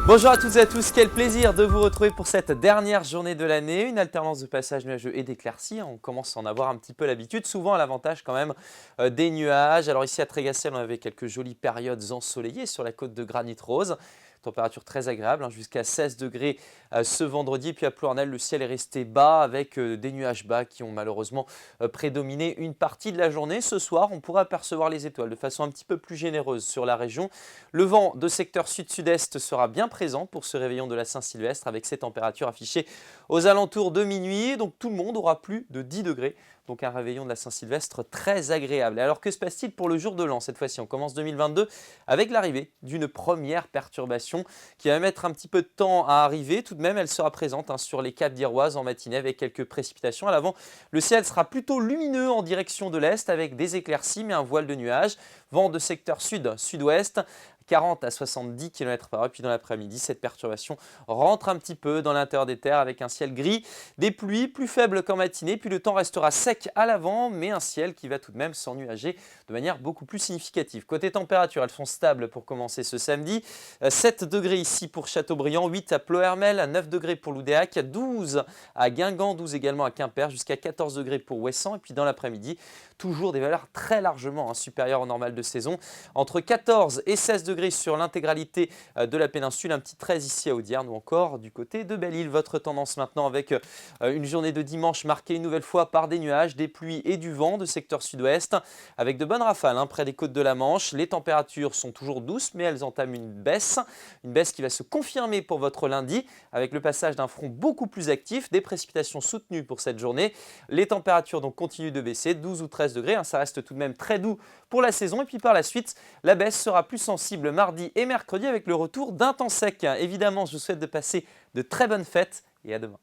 Bonjour à toutes et à tous, quel plaisir de vous retrouver pour cette dernière journée de l'année. Une alternance de passages nuageux et d'éclaircies, on commence à en avoir un petit peu l'habitude, souvent à l'avantage quand même des nuages. Alors ici à Trégassel, on avait quelques jolies périodes ensoleillées sur la côte de Granit Rose. Température très agréable, jusqu'à 16 degrés ce vendredi. Puis à Plournel, le ciel est resté bas avec des nuages bas qui ont malheureusement prédominé une partie de la journée. Ce soir, on pourra apercevoir les étoiles de façon un petit peu plus généreuse sur la région. Le vent de secteur sud-sud-est sera bien présent pour ce réveillon de la Saint-Sylvestre avec ces températures affichées aux alentours de minuit. Donc tout le monde aura plus de 10 degrés. Donc un réveillon de la Saint-Sylvestre très agréable. Et alors que se passe-t-il pour le jour de l'an? Cette fois-ci, on commence 2022 avec l'arrivée d'une première perturbation qui va mettre un petit peu de temps à arriver. Tout de même, elle sera présente sur les Caps d'Iroise en matinée avec quelques précipitations. À l'avant, le ciel sera plutôt lumineux en direction de l'est avec des éclaircies mais un voile de nuages. Vent de secteur sud-sud-ouest. 40 à 70 km/h. Puis dans l'après-midi, cette perturbation rentre un petit peu dans l'intérieur des terres avec un ciel gris, des pluies plus faibles qu'en matinée. Puis le temps restera sec à l'avant, mais un ciel qui va tout de même s'ennuager de manière beaucoup plus significative. Côté température, elles sont stables pour commencer ce samedi. 7 degrés ici pour Châteaubriand, 8 à Ploërmel, 9 degrés pour Loudéac, 12 à Guingamp, 12 également à Quimper, jusqu'à 14 degrés pour Ouessant. Et puis dans l'après-midi, toujours des valeurs très largement supérieures au normal de saison. Entre 14 et 16 degrés sur l'intégralité de la péninsule, un petit 13 ici à Audierne ou encore du côté de Belle-Île. Votre tendance maintenant avec une journée de dimanche marquée une nouvelle fois par des nuages, des pluies et du vent de secteur sud-ouest avec de bonnes rafales près des côtes de la Manche. Les températures sont toujours douces mais elles entament une baisse qui va se confirmer pour votre lundi avec le passage d'un front beaucoup plus actif, des précipitations soutenues pour cette journée. Les températures donc continuent de baisser, 12 ou 13 degrés, ça reste tout de même très doux pour la saison. Et puis par la suite, la baisse sera plus sensible mardi et mercredi avec le retour d'un temps sec. Évidemment, je vous souhaite de passer de très bonnes fêtes et à demain.